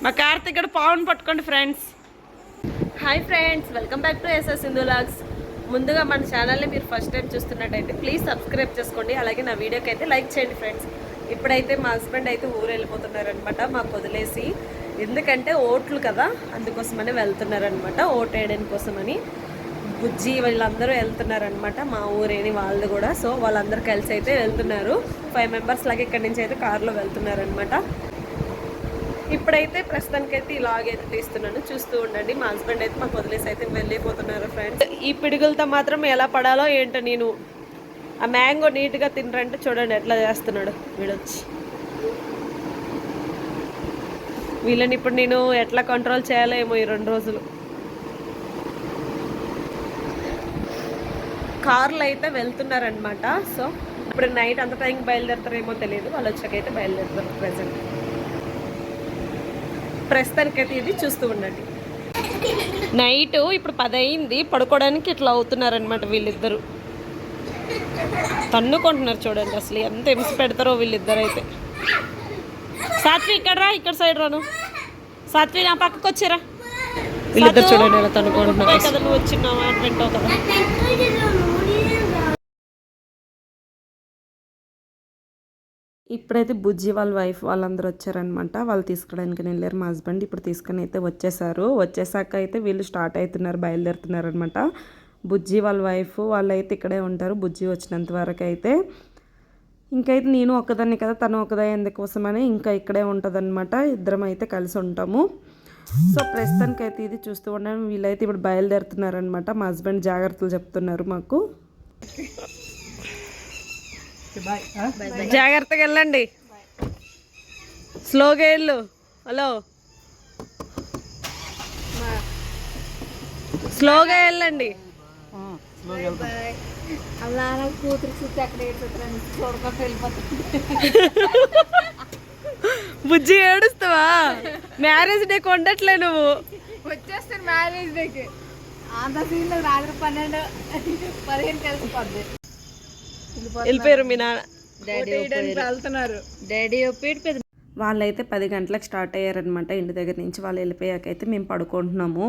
మా కార్తిక్ గడు పావును పట్టుకోండి friends. Hi friends, welcome back to SS Sindhu vlogs. ముందుగా మన ఛానల్ని మీరు ఫస్ట్ టైం చూస్తున్నట్టయితే ప్లీజ్ సబ్స్క్రైబ్ చేసుకోండి. అలాగే నా వీడియోకి అయితే లైక్ చేయండి ఫ్రెండ్స్. ఇప్పుడైతే మా హస్బెండ్ అయితే ఊరు వెళ్ళిపోతున్నారనమాట మాకు వదిలేసి. ఎందుకంటే ఓట్లు కదా, అందుకోసమని వెళ్తున్నారనమాట, ఓటు వేయడం కోసమని. బుజ్జి వీళ్ళందరూ వెళ్తున్నారనమాట, మా ఊరేని వాళ్ళు కూడా. సో వాళ్ళందరూ కలిసి అయితే వెళ్తున్నారు. 5 మెంబర్స్ లాగా ఇక్కడి నుంచి అయితే కారులో వెళ్తున్నారనమాట. ఇప్పుడైతే ప్రస్తుతానికైతే ఇలాగైతే తీస్తున్నాను, చూస్తూ ఉండండి. మా హస్బెండ్ అయితే మాకు వదిలేసి అయితే వెళ్ళిపోతున్నారు ఫ్రెండ్స్. ఈ పిడుగులతో మాత్రం ఎలా పడాలో ఏంటో. నేను ఆ మ్యాంగో నీట్గా తినరంటే చూడండి ఎట్లా చేస్తున్నాడు వీడొచ్చి. వీళ్ళని ఇప్పుడు నేను ఎట్లా కంట్రోల్ చేయాలేమో ఈ 2 రోజులు. కార్లో అయితే వెళ్తున్నారనమాట. సో ఇప్పుడు నైట్ అంత టైంకి బయలుదేరుతారేమో తెలియదు, వాళ్ళు వచ్చాకైతే బయలుదేరుతారు. ప్రస్తుతానికైతే ఇది చూస్తూ ఉండండి. నైట్ ఇప్పుడు 10 అయింది, పడుకోవడానికి ఇట్లా అవుతున్నారనమాట వీళ్ళిద్దరు. తన్నుకుంటున్నారు చూడండి, అసలు ఎంత హింస పెడతారో వీళ్ళిద్దరు అయితే. సాత్వి ఇక్కడ రా, ఇక్కడ సైడ్ రాను. సాత్వి నా పక్కకు వచ్చిరా. వీళ్ళిద్దరు చూడండి ఎలా తన్నుకుంటున్నారు. కదా నువ్వు వచ్చినావా వింటావు కదా. ఇప్పుడైతే బుజ్జి వాళ్ళ వైఫ్ వాళ్ళందరూ వచ్చారనమాట. వాళ్ళు తీసుకోవడానికి వెళ్ళారు. మా హస్బెండ్ ఇప్పుడు తీసుకొని అయితే వచ్చేసారు. వచ్చేసాక అయితే వీళ్ళు స్టార్ట్ అవుతున్నారు, బయలుదేరుతున్నారు అనమాట. బుజ్జి వాళ్ళ వైఫ్ వాళ్ళు అయితే ఇక్కడే ఉంటారు బుజ్జి వచ్చినంత వరకు అయితే. ఇంకైతే నేను ఒక్కదాన్ని కదా, తను ఒక్కదా ఎందుకోసమని ఇంకా ఇక్కడే ఉంటుందన్నమాట. ఇద్దరం అయితే కలిసి ఉంటాము. సో ప్రస్తుతానికి అయితే ఇది చూస్తూ ఉన్నాను. వీళ్ళైతే ఇప్పుడు బయలుదేరుతున్నారనమాట. మా హస్బెండ్ జాగ్రత్తలు చెప్తున్నారు మాకు. జాగ్రత్తగా వెళ్ళండి, స్లోగా వెళ్ళు. హలో, స్లోగా వెళ్ళండి. బుజ్జి ఏడుస్తావా? మ్యారేజ్ డే కొండట్లే నువ్వు. వచ్చేస్తాను మ్యారేజ్ డేకి. అంత సీన్లో రాత్రి 12-15 కలిసిపోద్ది. వెళ్ళిపోయారు మీ నాన్న, వెళ్తున్నారు. డాడీ వాళ్ళైతే 10 గంటలకు స్టార్ట్ అయ్యారనమాట ఇంటి దగ్గర నుంచి. వాళ్ళు వెళ్ళిపోయాకైతే మేము పడుకుంటున్నాము.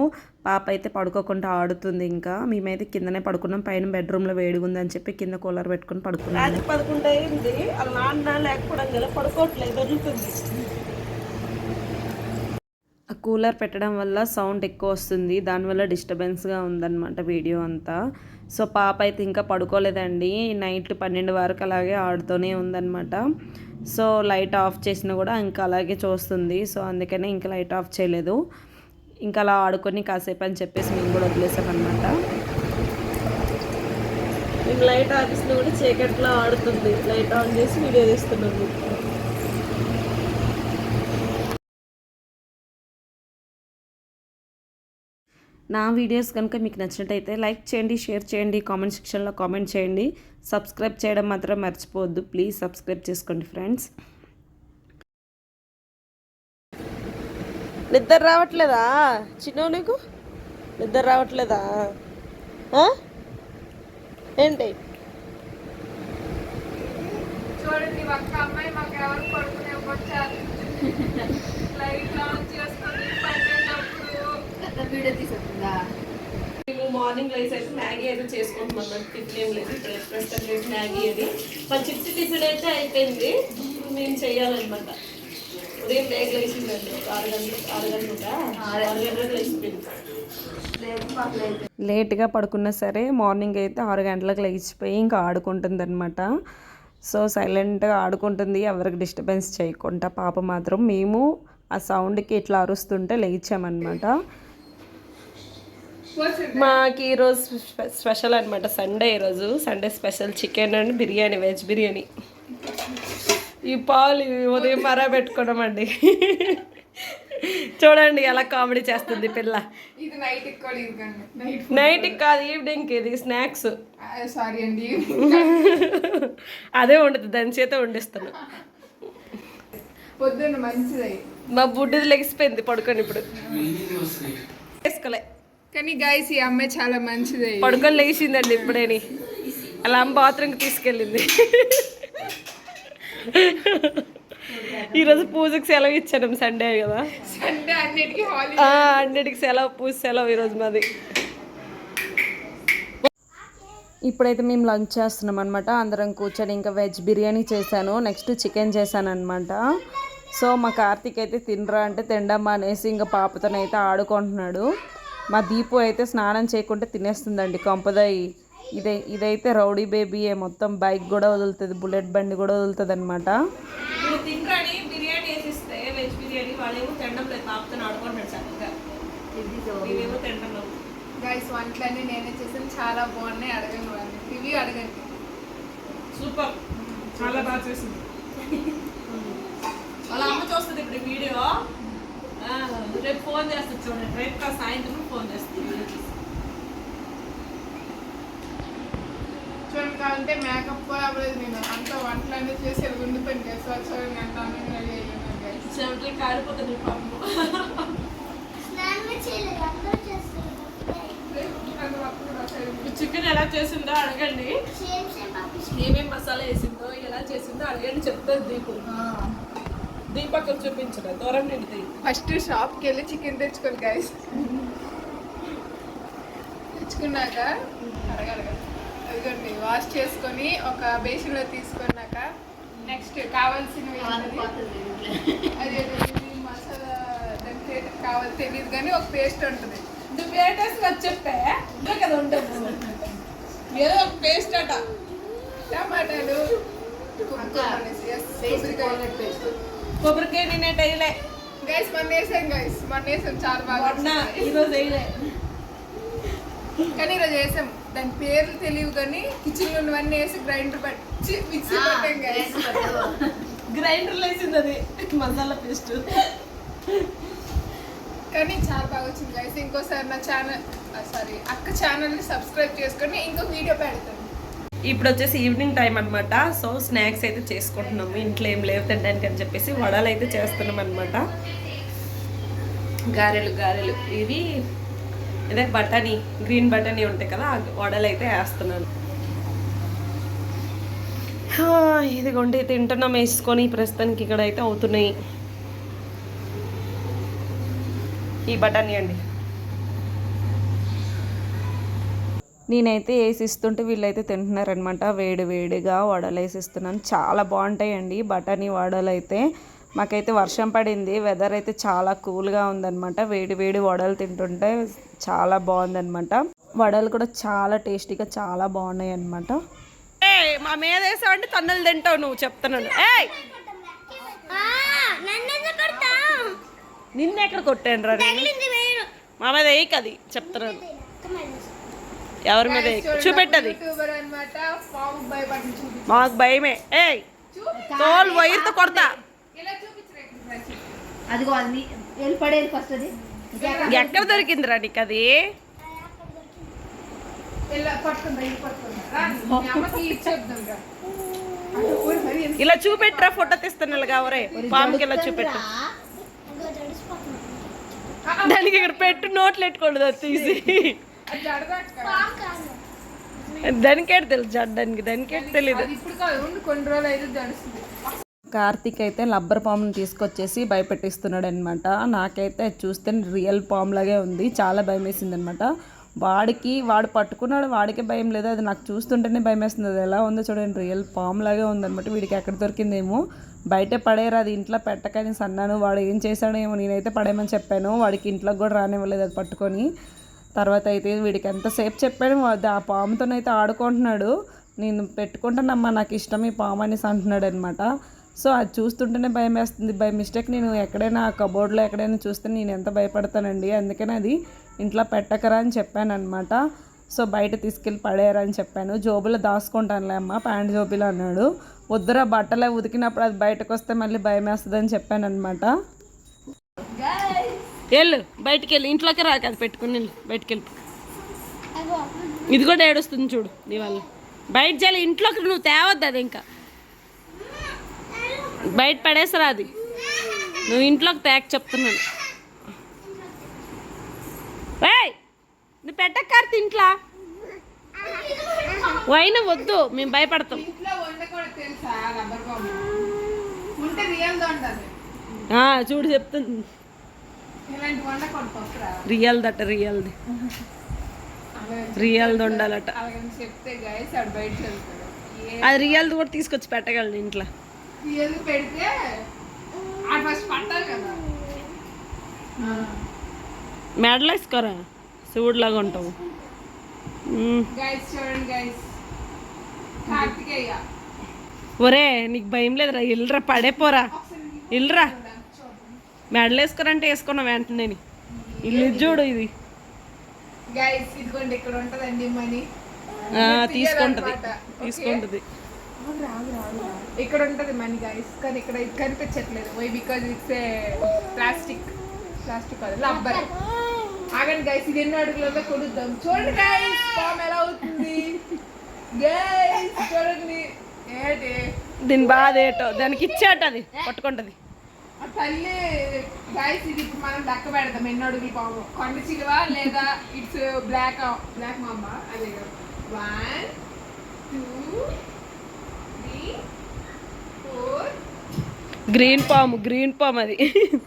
పాప అయితే పడుకోకుండా ఆడుతుంది. ఇంకా మేమైతే కిందనే పడుకున్నాం. పైన బెడ్రూమ్లో వేడిగా ఉందని చెప్పి కింద కూలర్ పెట్టుకుని పడుకున్నాం. రాత్రి 11 అయింది. వాళ్ళ నాన్న లేకపోవడం కదా పడుకోవట్లేదు, దొరుకుతుంది. ఆ కూలర్ పెట్టడం వల్ల సౌండ్ ఎక్కువ వస్తుంది, దానివల్ల డిస్టర్బెన్స్గా ఉందన్నమాట వీడియో అంతా. సో పాప అయితే ఇంకా పడుకోలేదండి. నైట్ 12 వరకు అలాగే ఆడుతూనే ఉందన్నమాట. సో లైట్ ఆఫ్ చేసినా కూడా ఇంకా అలాగే చూస్తుంది. సో అందుకనే ఇంకా లైట్ ఆఫ్ చేయలేదు. ఇంకా అలా ఆడుకొని కాసేపు అని చెప్పేసి మేము కూడా వదిలేసామన్నమాట. మేము లైట్ ఆఫీస్లో కూడా చీకట్లో ఆడుతుంది. లైట్ ఆన్ చేసి వీడియో తీస్తున్నాము. నా వీడియోస్ కనుక మీకు నచ్చినట్టయితే లైక్ చేయండి, షేర్ చేయండి, కామెంట్ సెక్షన్లో కామెంట్ చేయండి. సబ్స్క్రైబ్ చేయడం మాత్రం మర్చిపోవద్దు. ప్లీజ్ సబ్స్క్రైబ్ చేసుకోండి ఫ్రెండ్స్. నిద్ర రావట్లేదా చిన్న? నీకు నిద్ర రావట్లేదా ఏంటి? చూడండి, ఒక్క అమ్మాయి మాకు ఎవరు పడుకునే వచ్చారు. లైట్ ఆన్ చేసుకొని వీడియో తీసుకుందా. మేము మార్నింగ్ రైస్ అయితే మ్యాగీ అయితే చేసుకుంటున్నాం. టిఫిన్ ఏం లేదు, ప్రస్తుతం లేదు మ్యాగీ అది. మా చిట్టి టిఫిన్ అయితే అయిపోయింది, మేము చెయ్యాలన్నమాట. ఉదయం లేట్ లేచిందండి, 6 గంటలకు లేచిపోయింది. లేట్గా పడుకున్నా సరే మార్నింగ్ అయితే 6 గంటలకు లేచిపోయి ఇంకా ఆడుకుంటుంది అనమాట. సో సైలెంట్గా ఆడుకుంటుంది, ఎవరికి డిస్టర్బెన్స్ చేయకుండా. పాప మాత్రం మేము ఆ సౌండ్కి ఇట్లా అరుస్తుంటే లేచామన్నమాట. మాకు ఈరోజు స్పెషల్ అనమాట, సండే. ఈరోజు Sunday special chicken and biryani, veg biryani. ఈ పాలు ఉదయం మరా పెట్టుకున్నామండి. చూడండి ఎలా కామెడీ చేస్తుంది పిల్ల. నైట్కి కాదు, ఈవినింగ్కి. ఇది స్నాక్స్. సారీ అండి, అదే వండుతుంది, దాని చేత వండిస్తాను. పొద్దున్న మంచిది. మా బుడ్డిది లెగిసిపోయింది పడుకొని. ఇప్పుడు వేసుకోలే కానీ గైస్ ఈ అమ్మాయి చాలా మంచిది. పడుకొని లేచిందండి ఇప్పుడేని. అలా అమ్మ బాత్రూమ్కి తీసుకెళ్ళింది. ఈరోజు పూజకి సెలవు ఇచ్చాను, సండే కదా. సండే అన్నిటికీ హాలిడే. అన్నిటికి సెలవు, పూజ సెలవు ఈరోజు మాది. ఇప్పుడైతే మేము లంచ్ చేస్తున్నాం అనమాట. అందరం కూర్చొని ఇంకా వెజ్ బిర్యానీ చేశాను, నెక్స్ట్ చికెన్ చేశాను అనమాట. సో మా కార్తీక్ అయితే తినరా అంటే తినడం అనేసి ఇంకా పాపతోనైతే ఆడుకుంటున్నాడు. మా దీపు అయితే స్నానం చేయకుంటే తినేస్తుందండి కొంపదాయి. ఇదైతే రౌడీ బేబీయే, మొత్తం బైక్ కూడా వదులుతుంది, బుల్లెట్ బండి కూడా వదులుతుంది అనమాట. తినరాని బిర్యానీ వేసిస్తే వెజ్ బిర్యానీ వాళ్ళేమో తినడం లేదు, పాపతో ఆడుకుంటున్నాడు చక్కగా. ఇవేమో తింటున్నాం. గైస్ వంటలన్నీ నేనే చేసాను, చాలా బాగున్నాయి. అడగండి వాళ్ళని, ఇవి అడగండి. సూపర్, చాలా బాగా చేసింది. వాళ్ళ అమ్మ చూస్తుంది ఇప్పుడు వీడియో, రేపు ఫోన్ చేస్తుంది చూడండి, రేపు సాయంత్రం ఫోన్ చేస్తుంది. చూడండి కావాలంటే మేకప్ కూడా అవ్వలేదు, నేను అంత వంటలన్నీ చేసి ఉండిపోయింది గైస్. చూడండి ఎంత అందంగా రెడీ అయ్యాను గైస్. చెమటలు కారిపోతుంది పాపం. చికెన్ ఎలా చేసిందో అడగండి, ఏమేమి మసాలా వేసిందో ఎలా చేసిందో అడగండి, చెప్తుంది దీపు. దీపక్కలు చూపించరా దూరం నిండి. ఫస్ట్ షాప్కి వెళ్ళి చికెన్ తెచ్చుకోండి గైస్. తెచ్చుకున్నాక అదిగోండి వాష్ చేసుకొని ఒక బేసిన్లో తీసుకున్నాక నెక్స్ట్ కావాల్సినవి అది మసాలా దానికి కావాలి తెలియదు కానీ ఒక పేస్ట్ ఉంటుంది. నువ్వు ఏ టేస్ట్ చెప్పే కదా ఉండదు, ఏదో ఒక పేస్ట్ అట. టమాటాలు, కొబ్బరికాయ నేనే టైలే గైస్ మొన్న వేసాం చాలా బాగా. ఈరోజు వేయలే కానీ ఈరోజు వేసాం, దాని పేర్లు తెలియవు కానీ కిచెన్లో ఉన్నవన్నీ వేసి గ్రైండర్ పట్టి మిక్సీ పెట్టాం గైస్. గ్రైండర్లో వేసింది అది మసాలా పేస్ట్, కానీ చాలా బాగా వచ్చింది గైస్. ఇంకోసారి నా ఛానల్ అక్క ఛానల్ని సబ్స్క్రైబ్ చేసుకొని ఇంకో వీడియో పెడతాను. ఇప్పుడు వచ్చేసి ఈవినింగ్ టైం అనమాట. సో స్నాక్స్ అయితే చేసుకుంటున్నాము, ఇంట్లో ఏం లేవు తినడానికి అని చెప్పేసి వడలు అయితే చేస్తున్నాం అనమాట. గారెలు ఇవి ఇదే బటానీ, గ్రీన్ బటానీ ఉంటాయి కదా, వడలు అయితే వేస్తున్నాను. ఇదిగోండి తింటున్నాం వేసుకొని, ప్రస్తుతానికి ఇక్కడ అయితే అవుతున్నాయి. ఈ బటానీ అండి, నేనైతే వేసిస్తుంటే వీళ్ళైతే తింటున్నారనమాట. వేడిగా వడలు వేసిస్తున్నాను, చాలా బాగుంటాయండి బటానీ వడలు అయితే. మాకైతే వర్షం పడింది, వెదర్ అయితే చాలా కూల్గా ఉందన్నమాట. వేడి వడలు తింటుంటే చాలా బాగుందన్నమాట. వడలు కూడా చాలా టేస్టీగా చాలా బాగున్నాయి అనమాట. మా మీద వేసావు అంటే తన్నులు తింటావు నువ్వు, చెప్తున్నాను. నిన్నెక్కడ కొట్టాను రా, మా మీద వేయి కది చెప్తున్నాను. ఎవరి మీద చూపెట్టది, మాకు భయమే. తోలు వైర్తో కొడతా. ఎక్కడ దొరికిందిరా నీకు అది? ఇలా చూపెట్టరా, ఫోటో తీస్తాను కావరే పాముకి ఇలా చూపెట్టు. దానికి ఇక్కడ పెట్టు, నోట్లు పెట్టుకోండి అది తీసి. దానికేట తెలుసు జడ్డానికి, దానికేట తెలీదు. కార్తీక్ అయితే లబ్బర్ పాముని తీసుకొచ్చేసి భయపెట్టిస్తున్నాడు అనమాట. నాకైతే చూస్తే రియల్ పాము లాగే ఉంది, చాలా భయం వేసింది అనమాట. వాడు పట్టుకున్నాడు, వాడికి భయం లేదు, అది నాకు చూస్తుంటేనే భయం వేస్తుంది. అది ఎలా ఉందో చూడండి, రియల్ పాము లాగే ఉందనమాట. వీడికి ఎక్కడ దొరికిందేమో, బయట పడేరు, అది ఇంట్లో పెట్టకని అన్నాను. వాడు ఏం చేశాడేమో, నేనైతే పడేయమని చెప్పాను, వాడికి ఇంట్లోకి కూడా రానివ్వలేదు అది పట్టుకొని. తర్వాత అయితే వీడికి ఎంతసేపు చెప్పాను, ఆ పాముతోనైతే ఆడుకుంటున్నాడు. నేను పెట్టుకుంటానమ్మా, నాకు ఇష్టం ఈ పాము అనేసి అంటున్నాడు అనమాట. సో అది చూస్తుంటేనే భయం వేస్తుంది. బై మిస్టేక్ నేను ఎక్కడైనా కబోర్డ్లో ఎక్కడైనా చూస్తే నేను ఎంత భయపడతానండి, అందుకని అది ఇంట్లో పెట్టకరా అని చెప్పాను అనమాట. సో బయట తీసుకెళ్ళి పడేయరా అని చెప్పాను. జోబులో దాచుకుంటానులే అమ్మ, ప్యాంట్ జోబులో అన్నాడు. వద్దురా, బట్టలే ఉతికినప్పుడు అది బయటకు వస్తే మళ్ళీ భయం వేస్తుంది అని చెప్పాను అనమాట. వెళ్ళు బయటికి వెళ్ళి, ఇంట్లోకి రాక అది పెట్టుకుని బయటికి వెళ్ళి. ఇది కూడా ఏడుస్తుంది చూడు నీ వల్ల. బయట చేయాలి, ఇంట్లోకి నువ్వు తేవద్దు అది, ఇంకా బయట పడేసరా అది, నువ్వు ఇంట్లోకి తేక చెప్తున్నాను. నువ్వు పెట్టకార్తి ఇంట్లో వైన వద్దు, మేము భయపడతాం. అంటే రియల్ గా ఉండాలి. చూడు చెప్తుంది ఇలాంటి వండకూడదు పప్పురా. రియల్ దట రియల్ది రియల్ది ఉండాలట. అలాగని చెప్తే గైస్ ఆడు బయట వెళ్తాడు. అది రియల్ది కూడా తీసుకొచ్చి పెట్టగలను ఇంట్లో. రియల్ పెడితే ఆడు ఫస్ట్ పట్టాలి కదా. మెడలో వేసుకోరా శివుడిలాగా ఉంటావు. గైస్ చూడండి గైస్, కార్తికేయ ఒరే నీకు భయం లేదురా, ఇల్లురా పడేపోరా, ఇల్లురా. మెడలు వేసుకోరంటే వేసుకున్నా వెంటనే. ఇల్లు చూడు ఇది. గైస్ ఇదిగోండి ఇక్కడ ఉంటదండి మనీ. తీసుకుంటది తీసుకుంటది. ఇక్కడ ఉంటది మనీ గైస్, కానీ ఇక్కడ ఇది కనిపించట్లేదు. వై బికాజ్ ఇట్స్ ప్లాస్టిక్ కాదు రబ్బర్. ఆగండి గైస్, ఇది ఎన్ని అడుగులలో కొడుద్దాం. చూడండి గైస్ ఫామ్ ఎలా అవుతుంది. గైస్ చూడండి ఏంటి దీని బాధ ఏటో, దానికి ఇచ్చేట అది పట్టుకుంటది. ఆ తల్లి గైస్ ఇది ఇప్పుడు మనం లెక్క పెడదాం ఎన్ని అడుగులు పాము. కొండ చిలువ లేదా ఇట్స్ బ్లాక్ మామ. అదే 1 2 3 4 గ్రీన్ పామ్ అది. 6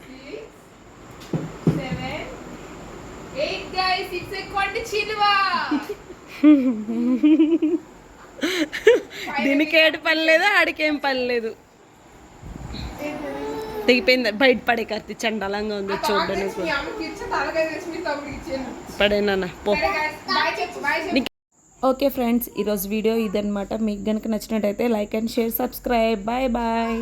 7 8 గైస్ ఇట్స్ ఏ కొండ చిలువ. దీనికి ఏడు పని లేదు, ఆడికేం పని లేదు. తెగిపోయింది బయట పడే కత్తి చండాలంగా ఉంది చూడడానికి. మీ అమ్మకి ఇచ్చి తలకాయ చేసి మీ తమ్ముడికి ఇచ్చాను. పడేనా పో. సరే గైస్ బాయ్ చెప్పు. ఓకే ఫ్రెండ్స్, ఈరోజు వీడియో ఇదనమాట. మీకు కనుక నచ్చినట్టయితే like and share, subscribe. Bye bye.